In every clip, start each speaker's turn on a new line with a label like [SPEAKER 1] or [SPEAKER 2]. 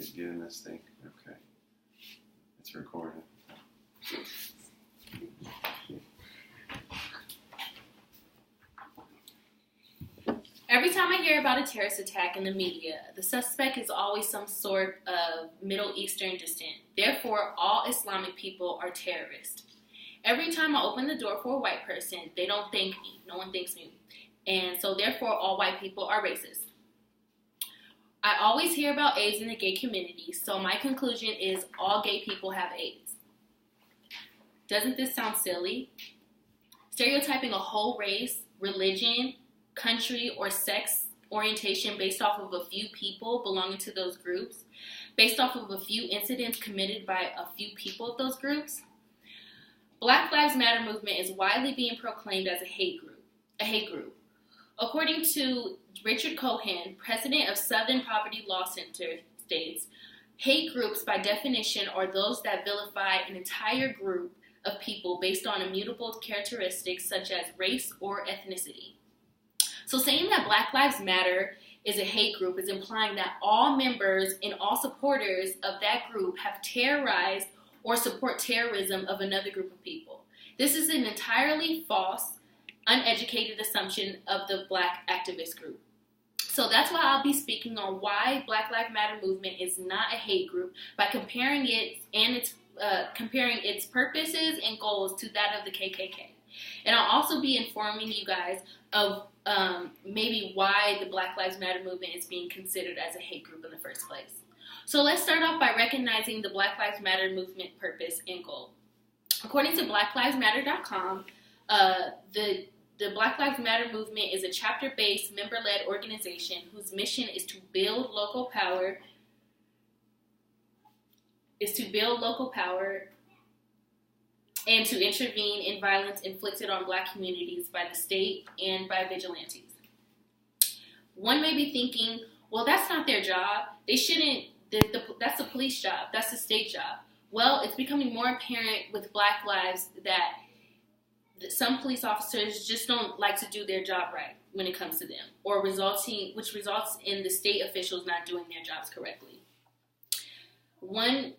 [SPEAKER 1] getting this thing. Okay. It's recording.
[SPEAKER 2] Every time I hear about a terrorist attack in the media, the suspect is always some sort of Middle Eastern descent. Therefore, all Islamic people are terrorists. Every time I open the door for a white person, they don't thank me. No one thanks me. And so, therefore, all white people are racist. I always hear about AIDS in the gay community, so my conclusion is all gay people have AIDS. Doesn't this sound silly? Stereotyping a whole race, religion, country, or sex orientation based off of a few people belonging to those groups, based off of a few incidents committed by a few people of those groups. Black Lives Matter movement is widely being proclaimed as a hate group. According to Richard Cohen, president of Southern Poverty Law Center, states, hate groups by definition are those that vilify an entire group of people based on immutable characteristics such as race or ethnicity. So saying that Black Lives Matter is a hate group is implying that all members and all supporters of that group have terrorized or support terrorism of another group of people. This is an entirely false, uneducated assumption of the Black activist group. So that's why I'll be speaking on why Black Lives Matter movement is not a hate group by comparing its purposes and goals to that of the KKK. And I'll also be informing you guys of maybe why the Black Lives Matter movement is being considered as a hate group in the first place. So let's start off by recognizing the Black Lives Matter movement purpose and goal. According to BlackLivesMatter.com, the Black Lives Matter movement is a chapter-based, member-led organization whose mission is to build local power, and to intervene in violence inflicted on Black communities by the state and by vigilantes. One may be thinking, well, that's not their job. They shouldn't, that's the police job. That's the state job. Well, it's becoming more apparent with Black lives that some police officers just don't like to do their job right when it comes to them, which results in the state officials not doing their jobs correctly. One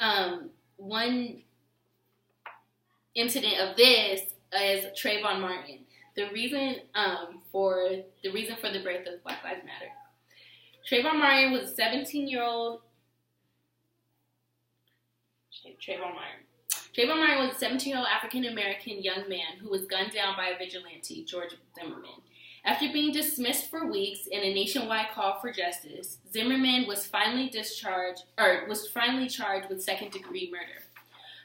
[SPEAKER 2] incident of this is Trayvon Martin. The reason for the birth of Black Lives Matter. Trayvon Martin was a 17-year-old. Trayvon Martin was a 17-year-old African-American young man who was gunned down by a vigilante, George Zimmerman. After being dismissed for weeks in a nationwide call for justice, Zimmerman was finally charged with second-degree murder.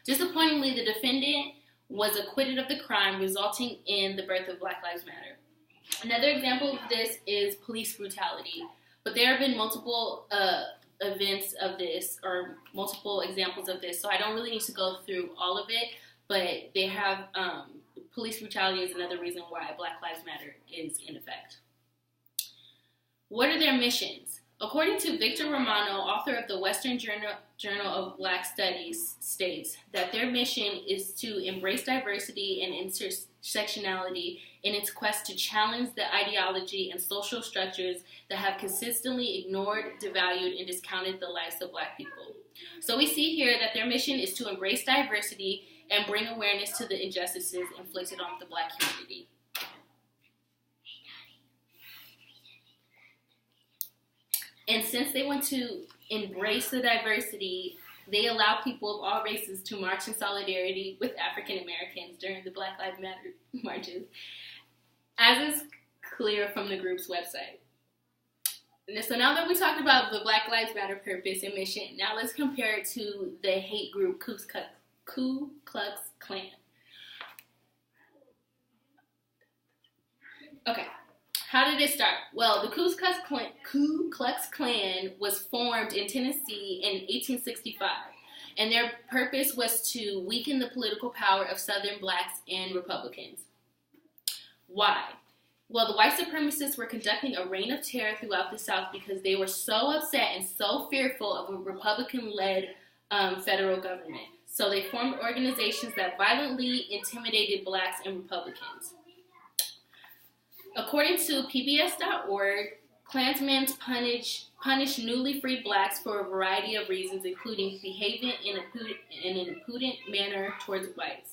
[SPEAKER 2] Disappointingly, the defendant was acquitted of the crime, resulting in the birth of Black Lives Matter. Another example of this is police brutality, but there have been multiple events of this, or multiple examples of this, so I don't really need to go through all of it, but they have, police brutality is another reason why Black Lives Matter is in effect. What are their missions? According to Victor Romano, author of the Western Journal of Black Studies, states that their mission is to embrace diversity and intersectionality in its quest to challenge the ideology and social structures that have consistently ignored, devalued, and discounted the lives of Black people. So we see here that their mission is to embrace diversity and bring awareness to the injustices inflicted on the Black community. And since they want to embrace the diversity, they allow people of all races to march in solidarity with African Americans during the Black Lives Matter marches, as is clear from the group's website. So now that we talked about the Black Lives Matter purpose and mission, now let's compare it to the hate group Ku Klux Klan. Okay. How did it start? Well, the Ku Klux Klan was formed in Tennessee in 1865, and their purpose was to weaken the political power of Southern Blacks and Republicans. Why? Well, the white supremacists were conducting a reign of terror throughout the South because they were so upset and so fearful of a Republican-led federal government. So they formed organizations that violently intimidated Blacks and Republicans. According to PBS.org, Klansmen punish newly freed blacks for a variety of reasons, including behaving in an impudent manner towards whites.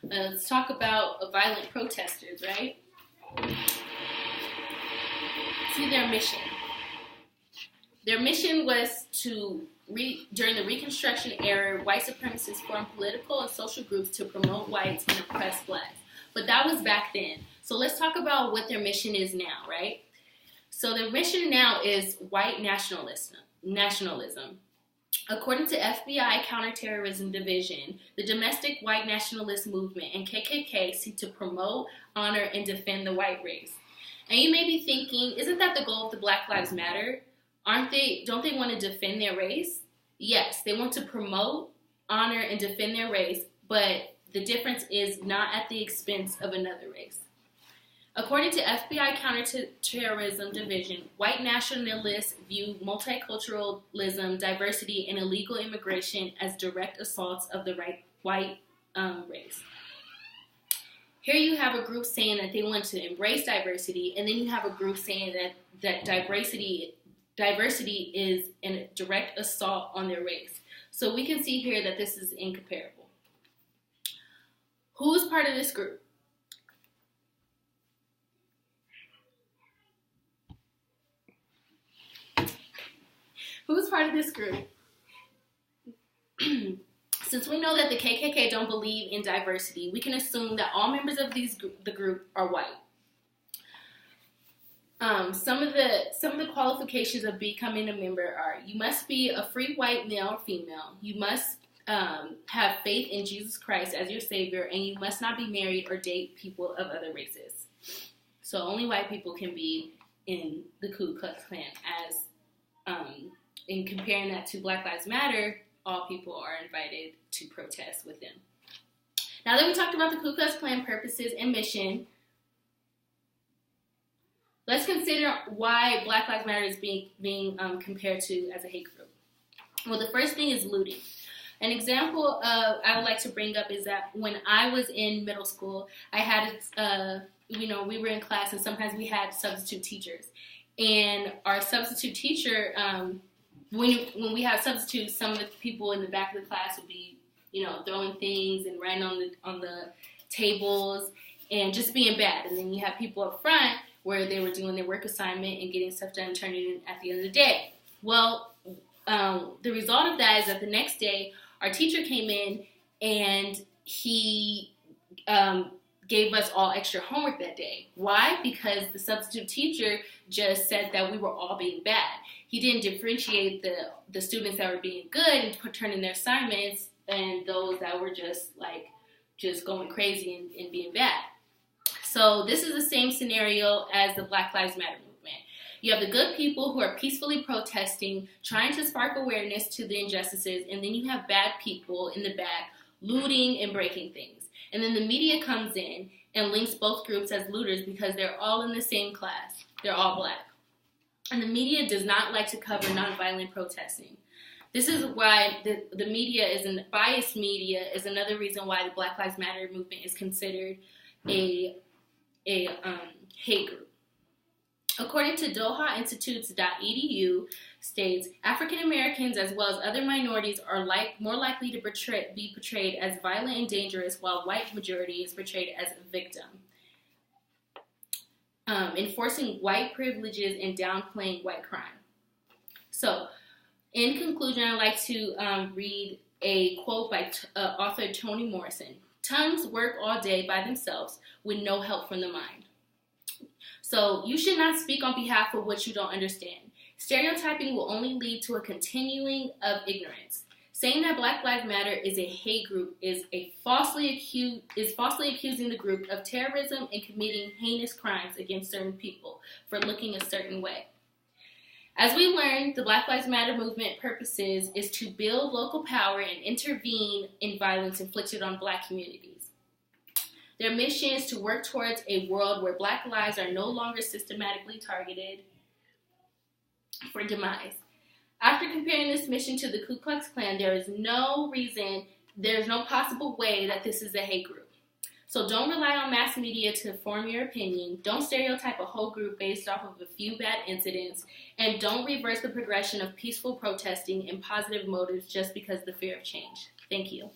[SPEAKER 2] Let's talk about violent protesters, right? See their mission. Their mission was to, during the Reconstruction era, white supremacists formed political and social groups to promote whites and oppress blacks. But that was back then. So let's talk about what their mission is now, right? So their mission now is white nationalism. According to FBI Counterterrorism Division, the domestic white nationalist movement and KKK seek to promote, honor, and defend the white race. And you may be thinking, isn't that the goal of the Black Lives Matter? Don't they want to defend their race? Yes, they want to promote, honor, and defend their race, but the difference is not at the expense of another race. According to FBI Counterterrorism Division, white nationalists view multiculturalism, diversity, and illegal immigration as direct assaults of the white race. Here you have a group saying that they want to embrace diversity, and then you have a group saying that diversity is a direct assault on their race. So we can see here that this is incomparable. Who is part of this group? Who's part of this group? Since we know that the KKK don't believe in diversity, we can assume that all members of the group are white. Some of the qualifications of becoming a member are: you must be a free white male or female, you must have faith in Jesus Christ as your Savior, and you must not be married or date people of other races. So only white people can be in the Ku Klux Klan. As in comparing that to Black Lives Matter, all people are invited to protest with them. Now that we talked about the Ku Klux Klan purposes and mission, let's consider why Black Lives Matter is being compared to as a hate group. Well, the first thing is looting. An example I would like to bring up is that when I was in middle school, I had, we were in class and sometimes we had substitute teachers. And our substitute teacher, when we had substitutes, some of the people in the back of the class would be, throwing things and writing on the tables and just being bad. And then you have people up front where they were doing their work assignment and getting stuff done and turning it in at the end of the day. Well, the result of that is that the next day, our teacher came in and he gave us all extra homework that day. Why? Because the substitute teacher just said that we were all being bad. He didn't differentiate the students that were being good and turning their assignments and those that were just going crazy and being bad. So this is the same scenario as the Black Lives Matter movement. You have the good people who are peacefully protesting, trying to spark awareness to the injustices, and then you have bad people in the back looting and breaking things. And then the media comes in and links both groups as looters because they're all in the same class. They're all black. And the media does not like to cover nonviolent protesting. This is why the media biased media is another reason why the Black Lives Matter movement is considered a hate group. According to DohaInstitutes.edu states, African Americans as well as other minorities are more likely to be portrayed as violent and dangerous, while white majority is portrayed as a victim, enforcing white privileges and downplaying white crime. So, in conclusion, I'd like to read a quote by author Toni Morrison. Tongues work all day by themselves with no help from the mind. So you should not speak on behalf of what you don't understand. Stereotyping will only lead to a continuing of ignorance. Saying that Black Lives Matter is a hate group is falsely accusing the group of terrorism and committing heinous crimes against certain people for looking a certain way. As we learned, the Black Lives Matter movement purposes is to build local power and intervene in violence inflicted on black communities. Their mission is to work towards a world where black lives are no longer systematically targeted for demise. After comparing this mission to the Ku Klux Klan, there is no possible way that this is a hate group. So don't rely on mass media to form your opinion. Don't stereotype a whole group based off of a few bad incidents. And don't reverse the progression of peaceful protesting and positive motives just because of the fear of change. Thank you.